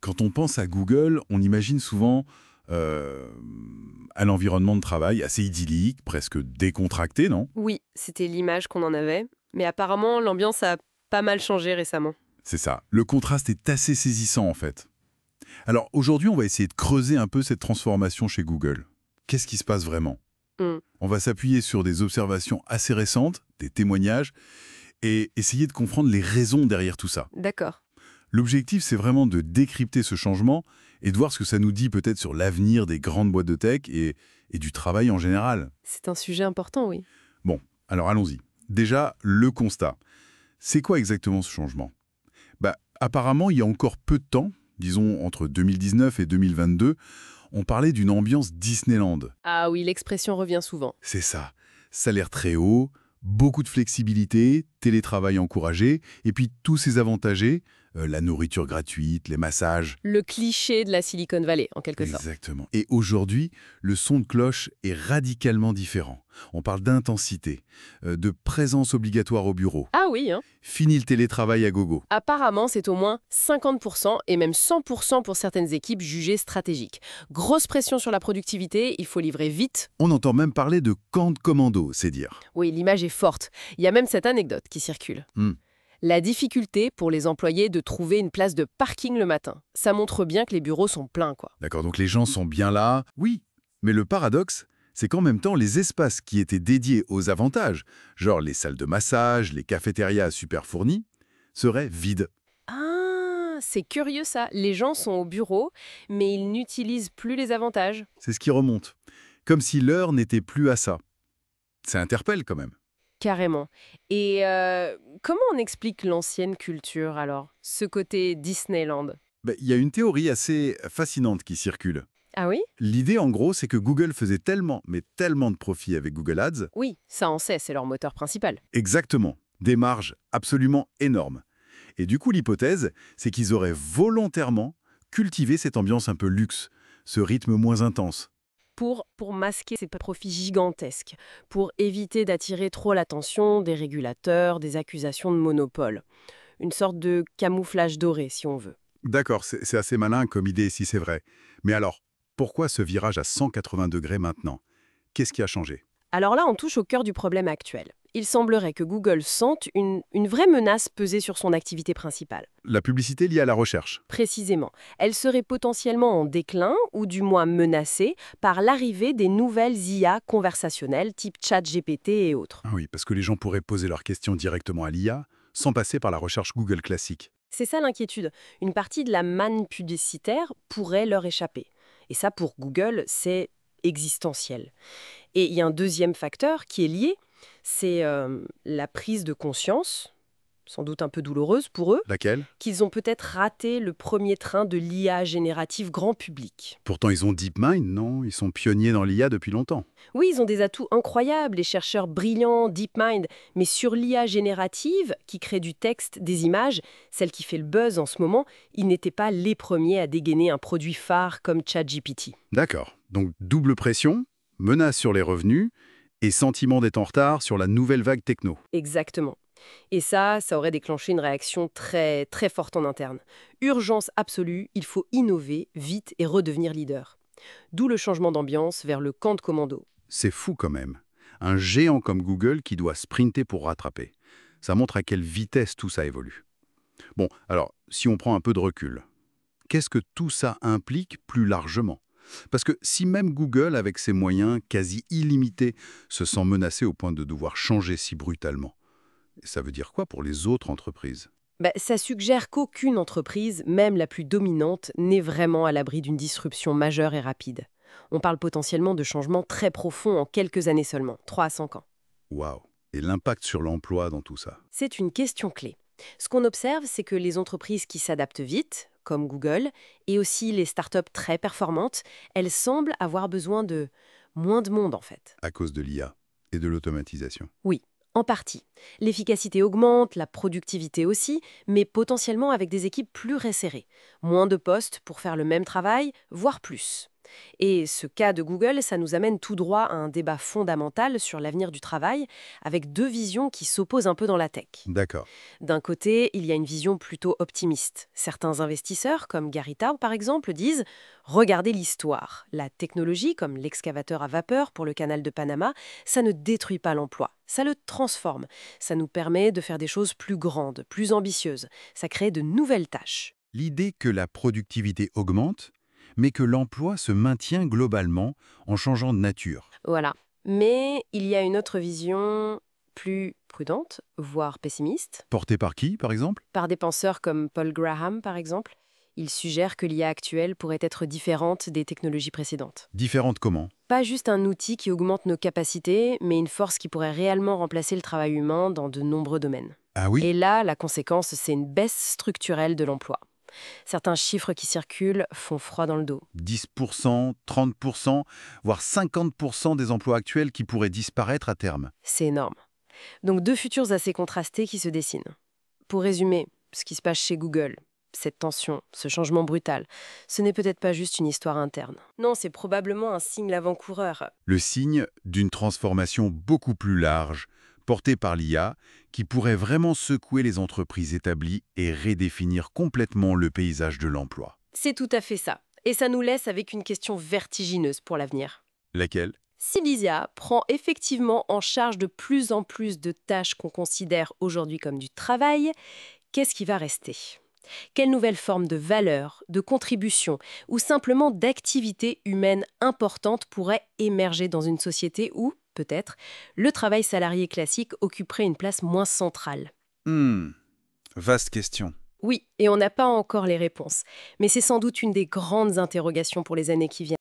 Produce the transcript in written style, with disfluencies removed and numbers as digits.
Quand on pense à Google, on imagine souvent euh, un environnement de travail assez idyllique, presque décontracté, non? Oui, c'était l'image qu'on en avait. Mais apparemment, l'ambiance a pas mal changé récemment. C'est ça. Le contraste est assez saisissant en fait. Alors aujourd'hui, on va essayer de creuser un peu cette transformation chez Google. Qu'est-ce qui se passe vraiment? Hmm, On va s'appuyer sur des observations assez récentes, des témoignages, et essayer de comprendre les raisons derrière tout ça. d'accord. L'objectif, c'est vraiment de décrypter ce changement et de voir ce que ça nous dit peut-être sur l'avenir des grandes boîtes de tech et du travail en général. C'est un sujet important, oui. Bon, alors allons-y. Déjà, le constat. C'est quoi exactement ce changement? Apparemment, il y a encore peu de temps, disons entre 2019 et 2022, on parlait d'une ambiance Disneyland. Ah oui, l'expression revient souvent. C'est ça. Salaire très haut, beaucoup de flexibilité, télétravail encouragé, et puis tous ces avantagés, la nourriture gratuite, les massages. Le cliché de la Silicon Valley, en quelque sorte. Exactement. Et aujourd'hui, le son de cloche est radicalement différent. On parle d'intensité, de présence obligatoire au bureau. Ah oui, hein. Fini le télétravail à gogo. Apparemment, c'est au moins 50% et même 100% pour certaines équipes jugées stratégiques. Grosse pression sur la productivité, il faut livrer vite. On entend même parler de camp de commando, c'est dire. Oui, l'image est forte. Il y a même cette anecdote qui circule. Hmm. La difficulté pour les employés de trouver une place de parking le matin. Ça montre bien que les bureaux sont pleins, quoi. D'accord, donc les gens sont bien là. Oui, mais le paradoxe, c'est qu'en même temps, les espaces qui étaient dédiés aux avantages, genre les salles de massage, les cafétérias super fournies, seraient vides. Ah, c'est curieux ça. Les gens sont au bureau, mais ils n'utilisent plus les avantages. C'est ce qui remonte. Comme si l'heure n'était plus à ça. Ça interpelle quand même. Carrément. Et comment on explique l'ancienne culture alors? Ce côté Disneyland? Il y a une théorie assez fascinante qui circule. Ah oui? L'idée, en gros, c'est que Google faisait tellement, mais tellement de profits avec Google Ads. Oui, ça on sait, c'est leur moteur principal. Exactement. Des marges absolument énormes. Et du coup, l'hypothèse, c'est qu'ils auraient volontairement cultivé cette ambiance un peu luxe, ce rythme moins intense. Pour masquer ces profits gigantesques, pour éviter d'attirer trop l'attention des régulateurs, des accusations de monopole. Une sorte de camouflage doré, si on veut. D'accord, c'est assez malin comme idée si c'est vrai. Mais alors, pourquoi ce virage à 180 degrés maintenant? Qu'est-ce qui a changé? Alors là, on touche au cœur du problème actuel. Il semblerait que Google sente une vraie menace peser sur son activité principale. La publicité liée à la recherche. Précisément, elle serait potentiellement en déclin ou du moins menacée par l'arrivée des nouvelles IA conversationnelles type ChatGPT et autres. Ah oui, parce que les gens pourraient poser leurs questions directement à l'IA sans passer par la recherche Google classique. C'est ça l'inquiétude. Une partie de la manne publicitaire pourrait leur échapper. Et ça, pour Google, c'est existentiel. Et il y a un deuxième facteur qui est lié, c'est la prise de conscience, sans doute un peu douloureuse pour eux, Laquelle? qu'ils ont peut-être raté le premier train de l'IA générative grand public. Pourtant, ils ont DeepMind, non? Ils sont pionniers dans l'IA depuis longtemps. Oui, ils ont des atouts incroyables, les chercheurs brillants, DeepMind, mais sur l'IA générative, qui crée du texte, des images, celle qui fait le buzz en ce moment, ils n'étaient pas les premiers à dégainer un produit phare comme ChatGPT. D'accord. Donc, double pression, menace sur les revenus et sentiment d'être en retard sur la nouvelle vague techno. Exactement. Et ça aurait déclenché une réaction très, très forte en interne. Urgence absolue, il faut innover vite et redevenir leader. D'où le changement d'ambiance vers le camp de commando. C'est fou quand même. Un géant comme Google qui doit sprinter pour rattraper. Ça montre à quelle vitesse tout ça évolue. Bon, alors, si on prend un peu de recul, qu'est-ce que tout ça implique plus largement? Parce que si même Google, avec ses moyens quasi illimités, se sent menacé au point de devoir changer si brutalement, ça veut dire quoi pour les autres entreprises? Ça suggère qu'aucune entreprise, même la plus dominante, n'est vraiment à l'abri d'une disruption majeure et rapide. On parle potentiellement de changements très profonds en quelques années seulement, 3 à 5 ans. Waouh! Et l'impact sur l'emploi dans tout ça? C'est une question clé. Ce qu'on observe, c'est que les entreprises qui s'adaptent vite, comme Google, et aussi les startups très performantes, elles semblent avoir besoin de moins de monde en fait. À cause de l'IA et de l'automatisation. Oui, en partie. L'efficacité augmente, la productivité aussi, mais potentiellement avec des équipes plus resserrées. Moins de postes pour faire le même travail, voire plus. Et ce cas de Google, ça nous amène tout droit à un débat fondamental sur l'avenir du travail, avec deux visions qui s'opposent un peu dans la tech. D'accord. D'un côté, il y a une vision plutôt optimiste. Certains investisseurs, comme Gary Taub par exemple, disent «Regardez l'histoire. La technologie, comme l'excavateur à vapeur pour le canal de Panama, ça ne détruit pas l'emploi. Ça le transforme. Ça nous permet de faire des choses plus grandes, plus ambitieuses. Ça crée de nouvelles tâches.» L'idée que la productivité augmente, mais que l'emploi se maintient globalement en changeant de nature. Voilà. Mais il y a une autre vision plus prudente, voire pessimiste, Portée par qui, par exemple? par des penseurs comme Paul Graham par exemple. Il suggère que l'IA actuelle pourrait être différente des technologies précédentes. Différente comment? Pas juste un outil qui augmente nos capacités, mais une force qui pourrait réellement remplacer le travail humain dans de nombreux domaines. Ah oui? Et là, la conséquence, c'est une baisse structurelle de l'emploi. Certains chiffres qui circulent font froid dans le dos. 10%, 30%, voire 50% des emplois actuels qui pourraient disparaître à terme. C'est énorme. Donc deux futurs assez contrastés qui se dessinent. Pour résumer, ce qui se passe chez Google, cette tension, ce changement brutal, ce n'est peut-être pas juste une histoire interne. Non, c'est probablement un signe avant-coureur. Le signe d'une transformation beaucoup plus large, portée par l'IA, qui pourrait vraiment secouer les entreprises établies et redéfinir complètement le paysage de l'emploi. C'est tout à fait ça. Et ça nous laisse avec une question vertigineuse pour l'avenir. Laquelle? Si l'IA prend effectivement en charge de plus en plus de tâches qu'on considère aujourd'hui comme du travail, qu'est-ce qui va rester? Quelle nouvelle forme de valeur, de contribution ou simplement d'activité humaine importante pourrait émerger dans une société où, peut-être, le travail salarié classique occuperait une place moins centrale? Vaste question. Oui, et on n'a pas encore les réponses, mais c'est sans doute une des grandes interrogations pour les années qui viennent.